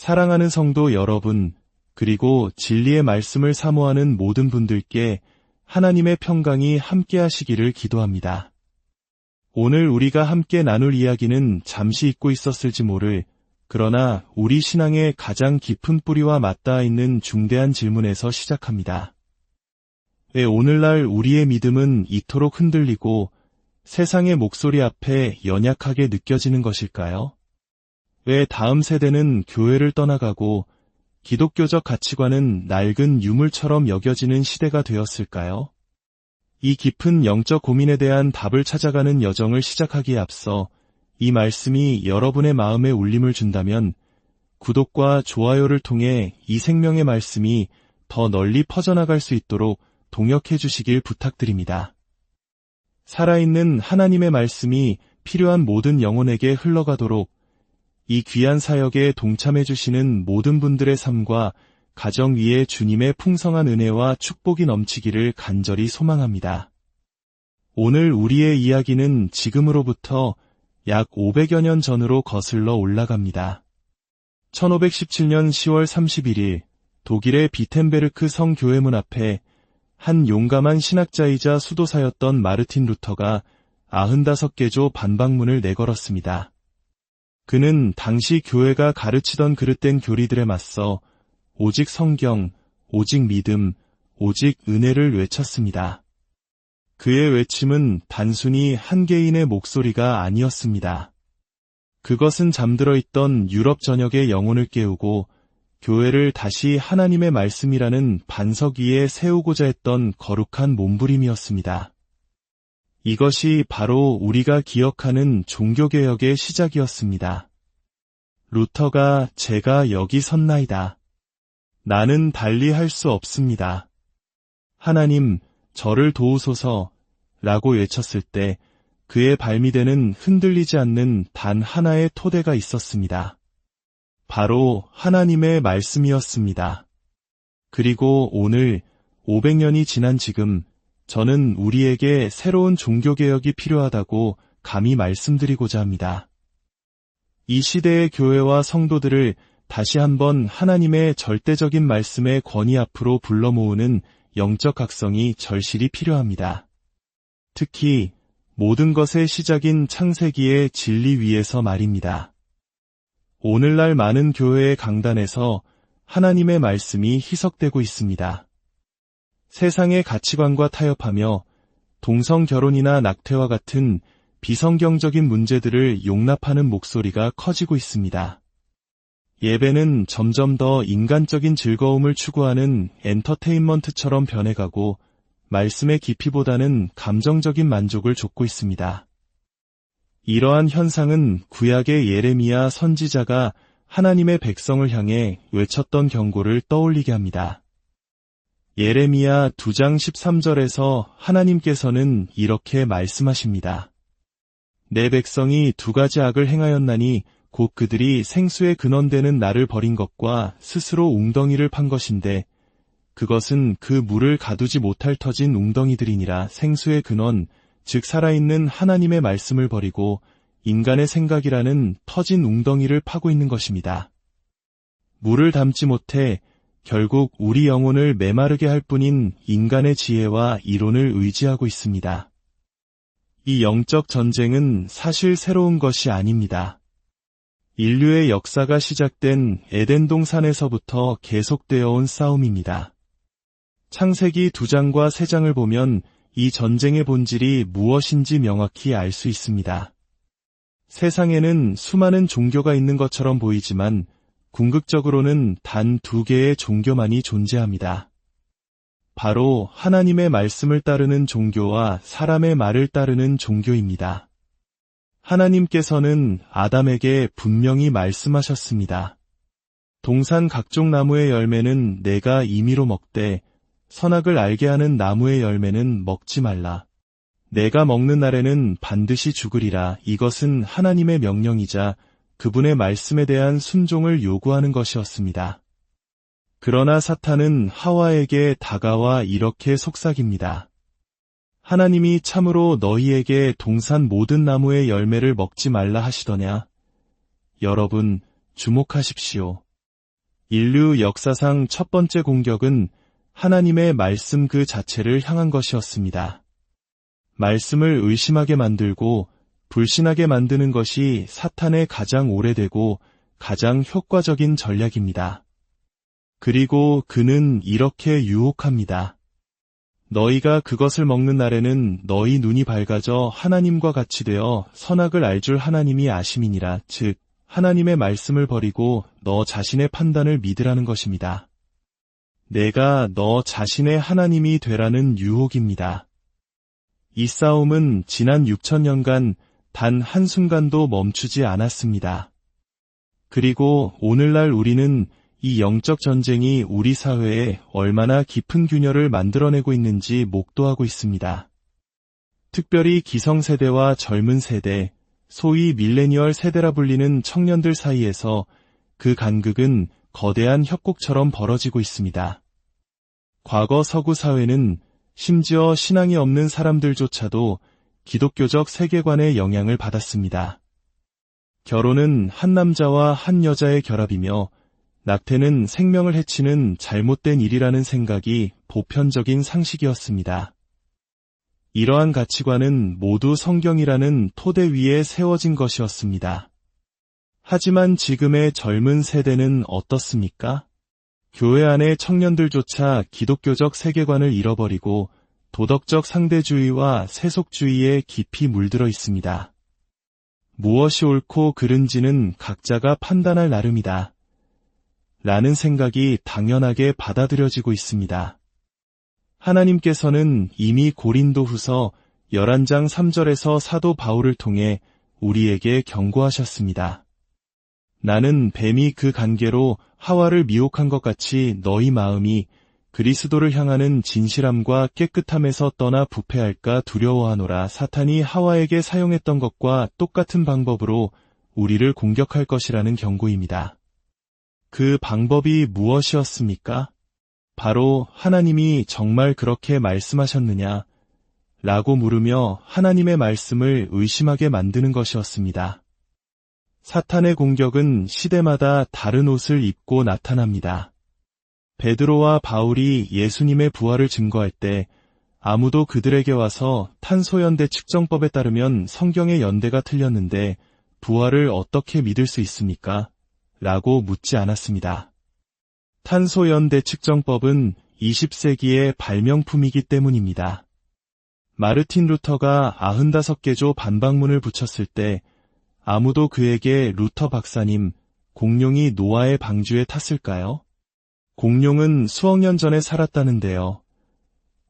사랑하는 성도 여러분, 그리고 진리의 말씀을 사모하는 모든 분들께 하나님의 평강이 함께 하시기를 기도합니다. 오늘 우리가 함께 나눌 이야기는 잠시 잊고 있었을지 모를, 그러나 우리 신앙의 가장 깊은 뿌리와 맞닿아 있는 중대한 질문에서 시작합니다. 왜 오늘날 우리의 믿음은 이토록 흔들리고 세상의 목소리 앞에 연약하게 느껴지는 것일까요? 왜 다음 세대는 교회를 떠나가고 기독교적 가치관은 낡은 유물처럼 여겨지는 시대가 되었을까요? 이 깊은 영적 고민에 대한 답을 찾아가는 여정을 시작하기에 앞서 이 말씀이 여러분의 마음에 울림을 준다면 구독과 좋아요를 통해 이 생명의 말씀이 더 널리 퍼져나갈 수 있도록 동역해 주시길 부탁드립니다. 살아있는 하나님의 말씀이 필요한 모든 영혼에게 흘러가도록 이 귀한 사역에 동참해 주시는 모든 분들의 삶과 가정 위에 주님의 풍성한 은혜와 축복이 넘치기를 간절히 소망합니다. 오늘 우리의 이야기는 지금으로부터 약 500여 년 전으로 거슬러 올라갑니다. 1517년 10월 31일 독일의 비텐베르크 성교회문 앞에 한 용감한 신학자이자 수도사였던 마르틴 루터가 95개조 반박문을 내걸었습니다. 그는 당시 교회가 가르치던 그릇된 교리들에 맞서 오직 성경, 오직 믿음, 오직 은혜를 외쳤습니다. 그의 외침은 단순히 한 개인의 목소리가 아니었습니다. 그것은 잠들어 있던 유럽 전역의 영혼을 깨우고 교회를 다시 하나님의 말씀이라는 반석 위에 세우고자 했던 거룩한 몸부림이었습니다. 이것이 바로 우리가 기억하는 종교개혁의 시작이었습니다. 루터가 제가 여기 섰나이다. 나는 달리 할 수 없습니다. 하나님, 저를 도우소서 라고 외쳤을 때 그의 발미대는 흔들리지 않는 단 하나의 토대가 있었습니다. 바로 하나님의 말씀이었습니다. 그리고 오늘 500년이 지난 지금 저는 우리에게 새로운 종교개혁이 필요하다고 감히 말씀드리고자 합니다. 이 시대의 교회와 성도들을 다시 한번 하나님의 절대적인 말씀의 권위 앞으로 불러 모으는 영적 각성이 절실히 필요합니다. 특히 모든 것의 시작인 창세기의 진리 위에서 말입니다. 오늘날 많은 교회의 강단에서 하나님의 말씀이 희석되고 있습니다. 세상의 가치관과 타협하며 동성 결혼이나 낙태와 같은 비성경적인 문제들을 용납하는 목소리가 커지고 있습니다. 예배는 점점 더 인간적인 즐거움을 추구하는 엔터테인먼트처럼 변해가고 말씀의 깊이보다는 감정적인 만족을 좇고 있습니다. 이러한 현상은 구약의 예레미야 선지자가 하나님의 백성을 향해 외쳤던 경고를 떠올리게 합니다. 예레미야 2장 13절에서 하나님께서는 이렇게 말씀하십니다. 내 백성이 두 가지 악을 행하였나니 곧 그들이 생수의 근원되는 나를 버린 것과 스스로 웅덩이를 판 것인데 그것은 그 물을 가두지 못할 터진 웅덩이들이니라. 생수의 근원, 즉 살아있는 하나님의 말씀을 버리고 인간의 생각이라는 터진 웅덩이를 파고 있는 것입니다. 물을 담지 못해 결국 우리 영혼을 메마르게 할 뿐인 인간의 지혜와 이론을 의지하고 있습니다. 이 영적 전쟁은 사실 새로운 것이 아닙니다. 인류의 역사가 시작된 에덴 동산에서부터 계속되어 온 싸움입니다. 창세기 2장과 3장을 보면 이 전쟁의 본질이 무엇인지 명확히 알 수 있습니다. 세상에는 수많은 종교가 있는 것처럼 보이지만 궁극적으로는 단 2개의 종교만이 존재합니다. 바로 하나님의 말씀을 따르는 종교와 사람의 말을 따르는 종교입니다. 하나님께서는 아담에게 분명히 말씀하셨습니다. 동산 각종 나무의 열매는 내가 임의로 먹되 선악을 알게 하는 나무의 열매는 먹지 말라. 내가 먹는 날에는 반드시 죽으리라. 이것은 하나님의 명령이자 그분의 말씀에 대한 순종을 요구하는 것이었습니다. 그러나 사탄은 하와에게 다가와 이렇게 속삭입니다. 하나님이 참으로 너희에게 동산 모든 나무의 열매를 먹지 말라 하시더냐? 여러분, 주목하십시오. 인류 역사상 첫 번째 공격은 하나님의 말씀 그 자체를 향한 것이었습니다. 말씀을 의심하게 만들고 불신하게 만드는 것이 사탄의 가장 오래되고 가장 효과적인 전략입니다. 그리고 그는 이렇게 유혹합니다. 너희가 그것을 먹는 날에는 너희 눈이 밝아져 하나님과 같이 되어 선악을 알 줄 하나님이 아심이니라. 즉 하나님의 말씀을 버리고 너 자신의 판단을 믿으라는 것입니다. 내가 너 자신의 하나님이 되라는 유혹입니다. 이 싸움은 지난 6,000년간 단 한순간도 멈추지 않았습니다. 그리고 오늘날 우리는 이 영적 전쟁이 우리 사회에 얼마나 깊은 균열을 만들어내고 있는지 목도하고 있습니다. 특별히 기성세대와 젊은 세대, 소위 밀레니얼 세대라 불리는 청년들 사이에서 그 간극은 거대한 협곡처럼 벌어지고 있습니다. 과거 서구 사회는 심지어 신앙이 없는 사람들조차도 기독교적 세계관의 영향을 받았습니다. 결혼은 한 남자와 한 여자의 결합이며 낙태는 생명을 해치는 잘못된 일이라는 생각이 보편적인 상식이었습니다. 이러한 가치관은 모두 성경이라는 토대 위에 세워진 것이었습니다. 하지만 지금의 젊은 세대는 어떻습니까? 교회 안의 청년들조차 기독교적 세계관을 잃어버리고 도덕적 상대주의와 세속주의에 깊이 물들어 있습니다. 무엇이 옳고 그른지는 각자가 판단할 나름이다. 라는 생각이 당연하게 받아들여지고 있습니다. 하나님께서는 이미 고린도후서 11장 3절에서 사도 바울을 통해 우리에게 경고하셨습니다. 나는 뱀이 그 관계로 하와를 미혹한 것 같이 너희 마음이 그리스도를 향하는 진실함과 깨끗함에서 떠나 부패할까 두려워하노라. 사탄이 하와에게 사용했던 것과 똑같은 방법으로 우리를 공격할 것이라는 경고입니다. 그 방법이 무엇이었습니까? 바로 하나님이 정말 그렇게 말씀하셨느냐? 라고 물으며 하나님의 말씀을 의심하게 만드는 것이었습니다. 사탄의 공격은 시대마다 다른 옷을 입고 나타납니다. 베드로와 바울이 예수님의 부활을 증거할 때 아무도 그들에게 와서 탄소연대 측정법에 따르면 성경의 연대가 틀렸는데 부활을 어떻게 믿을 수 있습니까? 라고 묻지 않았습니다. 탄소연대 측정법은 20세기의 발명품이기 때문입니다. 마르틴 루터가 95개조 반박문을 붙였을 때 아무도 그에게 루터 박사님, 공룡이 노아의 방주에 탔을까요? 공룡은 수억 년 전에 살았다는데요.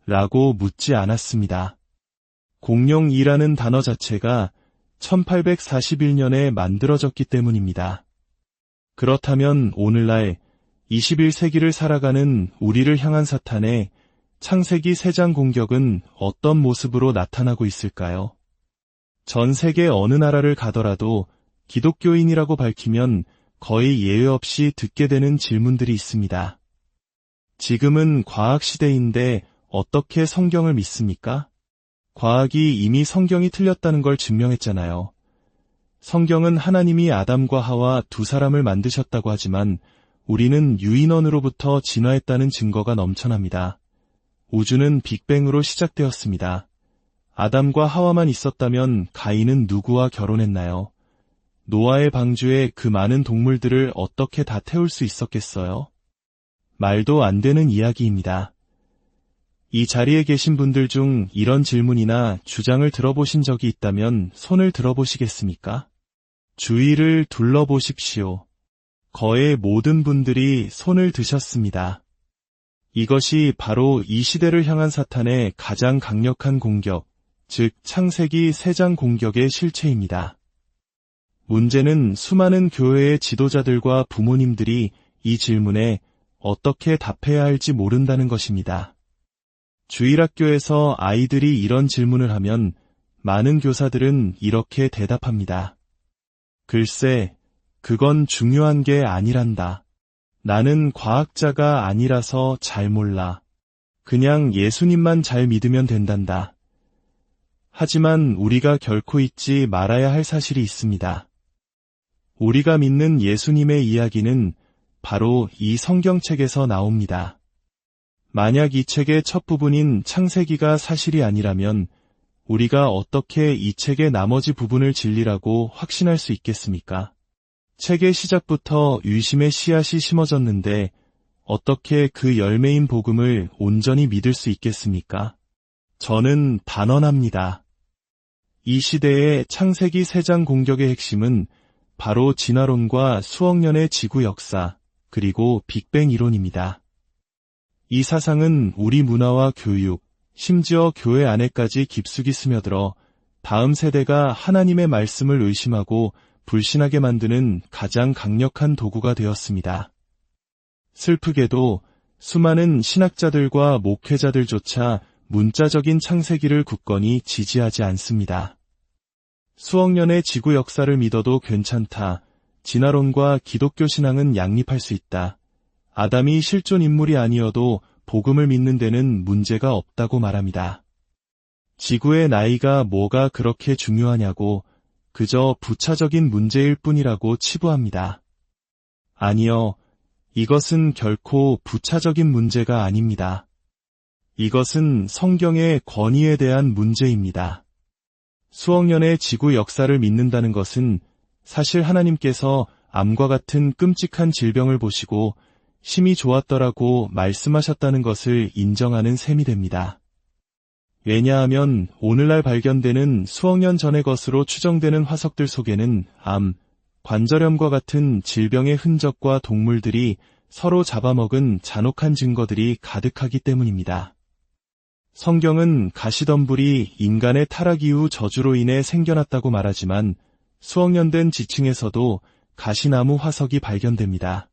라고 묻지 않았습니다. 공룡이라는 단어 자체가 1841년에 만들어졌기 때문입니다. 그렇다면 오늘날 21세기를 살아가는 우리를 향한 사탄의 창세기 3장 공격은 어떤 모습으로 나타나고 있을까요? 전 세계 어느 나라를 가더라도 기독교인이라고 밝히면 거의 예외 없이 듣게 되는 질문들이 있습니다. 지금은 과학 시대인데 어떻게 성경을 믿습니까? 과학이 이미 성경이 틀렸다는 걸 증명했잖아요. 성경은 하나님이 아담과 하와 두 사람을 만드셨다고 하지만 우리는 유인원으로부터 진화했다는 증거가 넘쳐납니다. 우주는 빅뱅으로 시작되었습니다. 아담과 하와만 있었다면 가인은 누구와 결혼했나요? 노아의 방주에 그 많은 동물들을 어떻게 다 태울 수 있었겠어요? 말도 안 되는 이야기입니다. 이 자리에 계신 분들 중 이런 질문이나 주장을 들어보신 적이 있다면 손을 들어보시겠습니까? 주위를 둘러보십시오. 거의 모든 분들이 손을 드셨습니다. 이것이 바로 이 시대를 향한 사탄의 가장 강력한 공격, 즉 창세기 3장 공격의 실체입니다. 문제는 수많은 교회의 지도자들과 부모님들이 이 질문에 어떻게 답해야 할지 모른다는 것입니다. 주일학교에서 아이들이 이런 질문을 하면 많은 교사들은 이렇게 대답합니다. 글쎄, 그건 중요한 게 아니란다. 나는 과학자가 아니라서 잘 몰라. 그냥 예수님만 잘 믿으면 된단다. 하지만 우리가 결코 잊지 말아야 할 사실이 있습니다. 우리가 믿는 예수님의 이야기는 바로 이 성경책에서 나옵니다. 만약 이 책의 첫 부분인 창세기가 사실이 아니라면 우리가 어떻게 이 책의 나머지 부분을 진리라고 확신할 수 있겠습니까? 책의 시작부터 유심의 씨앗이 심어졌는데 어떻게 그 열매인 복음을 온전히 믿을 수 있겠습니까? 저는 단언합니다. 이 시대의 창세기 3장 공격의 핵심은 바로 진화론과 수억 년의 지구 역사, 그리고 빅뱅 이론입니다. 이 사상은 우리 문화와 교육, 심지어 교회 안에까지 깊숙이 스며들어 다음 세대가 하나님의 말씀을 의심하고 불신하게 만드는 가장 강력한 도구가 되었습니다. 슬프게도 수많은 신학자들과 목회자들조차 문자적인 창세기를 굳건히 지지하지 않습니다. 수억 년의 지구 역사를 믿어도 괜찮다. 진화론과 기독교 신앙은 양립할 수 있다. 아담이 실존 인물이 아니어도 복음을 믿는 데는 문제가 없다고 말합니다. 지구의 나이가 뭐가 그렇게 중요하냐고 그저 부차적인 문제일 뿐이라고 치부합니다. 아니요, 이것은 결코 부차적인 문제가 아닙니다. 이것은 성경의 권위에 대한 문제입니다. 수억 년의 지구 역사를 믿는다는 것은 사실 하나님께서 암과 같은 끔찍한 질병을 보시고 심히 좋았더라고 말씀하셨다는 것을 인정하는 셈이 됩니다. 왜냐하면 오늘날 발견되는 수억 년 전의 것으로 추정되는 화석들 속에는 암, 관절염과 같은 질병의 흔적과 동물들이 서로 잡아먹은 잔혹한 증거들이 가득하기 때문입니다. 성경은 가시덤불이 인간의 타락 이후 저주로 인해 생겨났다고 말하지만 수억 년 된 지층에서도 가시나무 화석이 발견됩니다.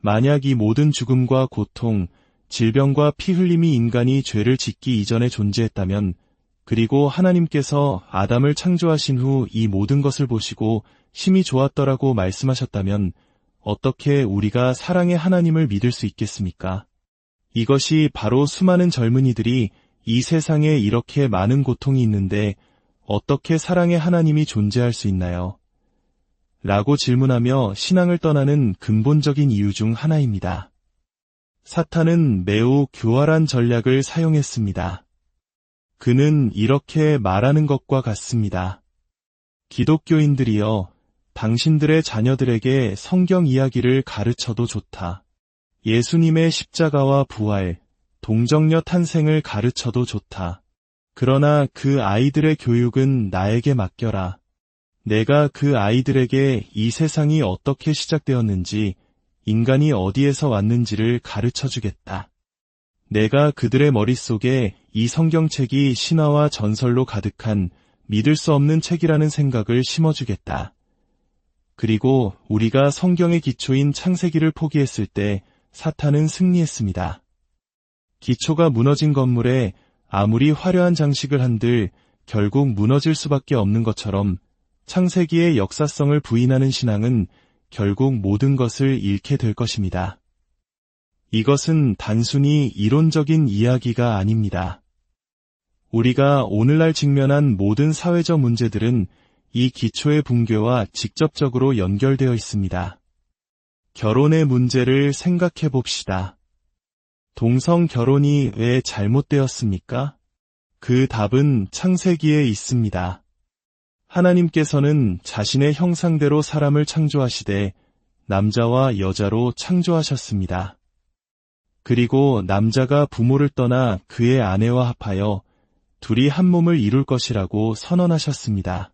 만약 이 모든 죽음과 고통, 질병과 피 흘림이 인간이 죄를 짓기 이전에 존재했다면, 그리고 하나님께서 아담을 창조하신 후 이 모든 것을 보시고 심히 좋았더라고 말씀하셨다면 어떻게 우리가 사랑의 하나님을 믿을 수 있겠습니까? 이것이 바로 수많은 젊은이들이 이 세상에 이렇게 많은 고통이 있는데 어떻게 사랑의 하나님이 존재할 수 있나요? 라고 질문하며 신앙을 떠나는 근본적인 이유 중 하나입니다. 사탄은 매우 교활한 전략을 사용했습니다. 그는 이렇게 말하는 것과 같습니다. 기독교인들이여, 당신들의 자녀들에게 성경 이야기를 가르쳐도 좋다. 예수님의 십자가와 부활, 동정녀 탄생을 가르쳐도 좋다. 그러나 그 아이들의 교육은 나에게 맡겨라. 내가 그 아이들에게 이 세상이 어떻게 시작되었는지, 인간이 어디에서 왔는지를 가르쳐주겠다. 내가 그들의 머릿속에 이 성경책이 신화와 전설로 가득한 믿을 수 없는 책이라는 생각을 심어주겠다. 그리고 우리가 성경의 기초인 창세기를 포기했을 때 사탄은 승리했습니다. 기초가 무너진 건물에 아무리 화려한 장식을 한들 결국 무너질 수밖에 없는 것처럼 창세기의 역사성을 부인하는 신앙은 결국 모든 것을 잃게 될 것입니다. 이것은 단순히 이론적인 이야기가 아닙니다. 우리가 오늘날 직면한 모든 사회적 문제들은 이 기초의 붕괴와 직접적으로 연결되어 있습니다. 결혼의 문제를 생각해 봅시다. 동성 결혼이 왜 잘못되었습니까? 그 답은 창세기에 있습니다. 하나님께서는 자신의 형상대로 사람을 창조하시되 남자와 여자로 창조하셨습니다. 그리고 남자가 부모를 떠나 그의 아내와 합하여 둘이 한 몸을 이룰 것이라고 선언하셨습니다.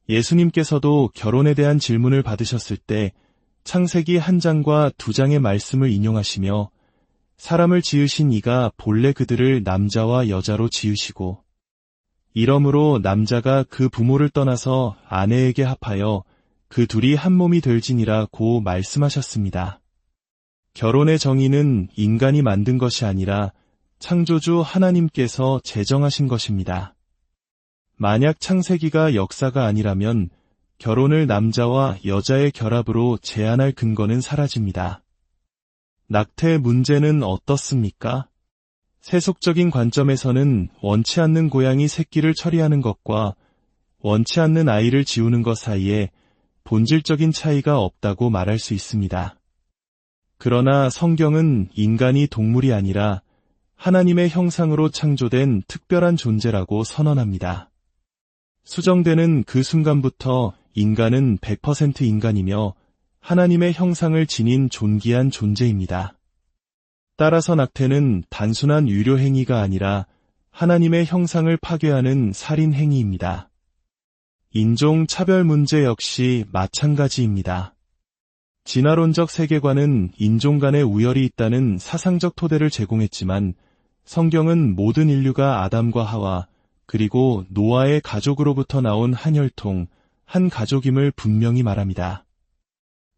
예수님께서도 결혼에 대한 질문을 받으셨을 때 창세기 1장과 2장의 말씀을 인용하시며 사람을 지으신 이가 본래 그들을 남자와 여자로 지으시고 이러므로 남자가 그 부모를 떠나서 아내에게 합하여 그 둘이 한 몸이 될지니라고 말씀하셨습니다. 결혼의 정의는 인간이 만든 것이 아니라 창조주 하나님께서 제정하신 것입니다. 만약 창세기가 역사가 아니라면 결혼을 남자와 여자의 결합으로 제한할 근거는 사라집니다. 낙태 문제는 어떻습니까? 세속적인 관점에서는 원치 않는 고양이 새끼를 처리하는 것과 원치 않는 아이를 지우는 것 사이에 본질적인 차이가 없다고 말할 수 있습니다. 그러나 성경은 인간이 동물이 아니라 하나님의 형상으로 창조된 특별한 존재라고 선언합니다. 수정되는 그 순간부터 인간은 100% 인간이며 하나님의 형상을 지닌 존귀한 존재입니다. 따라서 낙태는 단순한 유료 행위가 아니라 하나님의 형상을 파괴하는 살인 행위입니다. 인종 차별 문제 역시 마찬가지입니다. 진화론적 세계관은 인종 간의 우열이 있다는 사상적 토대를 제공했지만 성경은 모든 인류가 아담과 하와 그리고 노아의 가족으로부터 나온 한 혈통, 한 가족임을 분명히 말합니다.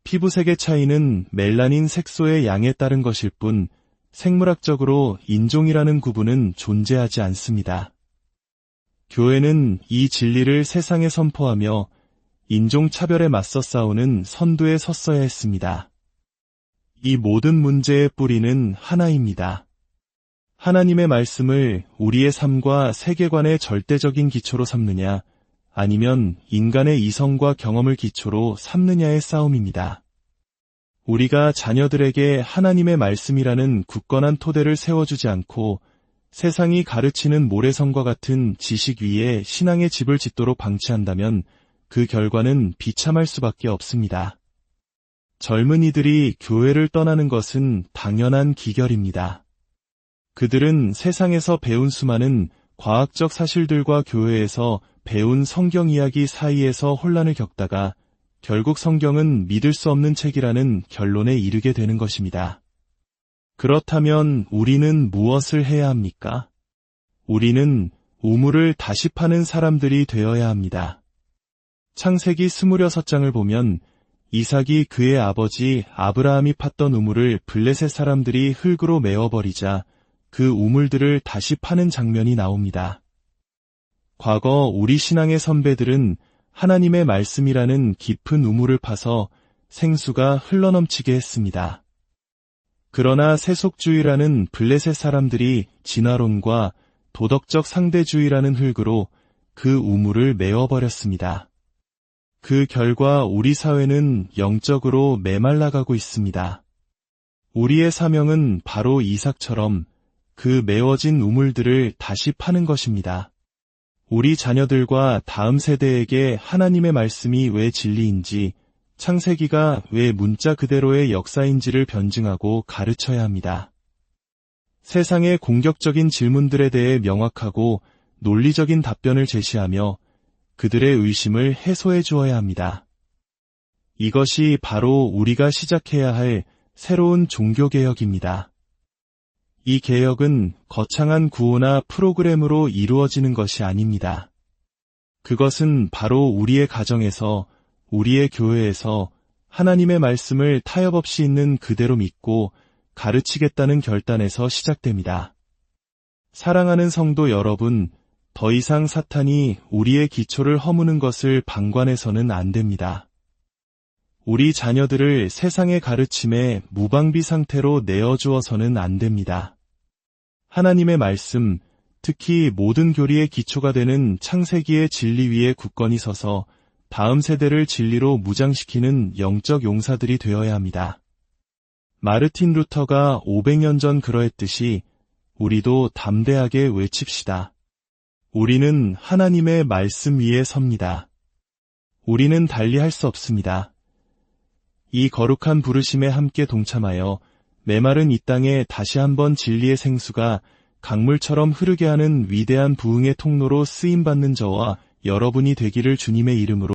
피부색의 차이는 멜라닌 색소의 양에 따른 것일 뿐 생물학적으로 인종이라는 구분은 존재하지 않습니다. 교회는 이 진리를 세상에 선포하며 인종차별에 맞서 싸우는 선두에 섰어야 했습니다. 이 모든 문제의 뿌리는 하나입니다. 하나님의 말씀을 우리의 삶과 세계관의 절대적인 기초로 삼느냐, 아니면 인간의 이성과 경험을 기초로 삼느냐의 싸움입니다. 우리가 자녀들에게 하나님의 말씀이라는 굳건한 토대를 세워주지 않고 세상이 가르치는 모래성과 같은 지식 위에 신앙의 집을 짓도록 방치한다면 그 결과는 비참할 수밖에 없습니다. 젊은이들이 교회를 떠나는 것은 당연한 기결입니다. 그들은 세상에서 배운 수많은 과학적 사실들과 교회에서 배운 성경 이야기 사이에서 혼란을 겪다가 결국 성경은 믿을 수 없는 책이라는 결론에 이르게 되는 것입니다. 그렇다면 우리는 무엇을 해야 합니까? 우리는 우물을 다시 파는 사람들이 되어야 합니다. 창세기 26장을 보면 이삭이 그의 아버지 아브라함이 팠던 우물을 블레셋 사람들이 흙으로 메워버리자 그 우물들을 다시 파는 장면이 나옵니다. 과거 우리 신앙의 선배들은 하나님의 말씀이라는 깊은 우물을 파서 생수가 흘러넘치게 했습니다. 그러나 세속주의라는 블레셋 사람들이 진화론과 도덕적 상대주의라는 흙으로 그 우물을 메워버렸습니다. 그 결과 우리 사회는 영적으로 메말라가고 있습니다. 우리의 사명은 바로 이삭처럼 그 메워진 우물들을 다시 파는 것입니다. 우리 자녀들과 다음 세대에게 하나님의 말씀이 왜 진리인지, 창세기가 왜 문자 그대로의 역사인지를 변증하고 가르쳐야 합니다. 세상의 공격적인 질문들에 대해 명확하고 논리적인 답변을 제시하며 그들의 의심을 해소해 주어야 합니다. 이것이 바로 우리가 시작해야 할 새로운 종교개혁입니다. 이 개혁은 거창한 구호나 프로그램으로 이루어지는 것이 아닙니다. 그것은 바로 우리의 가정에서, 우리의 교회에서 하나님의 말씀을 타협 없이 있는 그대로 믿고 가르치겠다는 결단에서 시작됩니다. 사랑하는 성도 여러분, 더 이상 사탄이 우리의 기초를 허무는 것을 방관해서는 안 됩니다. 우리 자녀들을 세상의 가르침에 무방비 상태로 내어주어서는 안 됩니다. 하나님의 말씀, 특히 모든 교리의 기초가 되는 창세기의 진리 위에 굳건히 서서 다음 세대를 진리로 무장시키는 영적 용사들이 되어야 합니다. 마르틴 루터가 500년 전 그러했듯이 우리도 담대하게 외칩시다. 우리는 하나님의 말씀 위에 섭니다. 우리는 달리 할 수 없습니다. 이 거룩한 부르심에 함께 동참하여 메마른 이 땅에 다시 한번 진리의 생수가 강물처럼 흐르게 하는 위대한 부흥의 통로로 쓰임받는 저와 여러분이 되기를 주님의 이름으로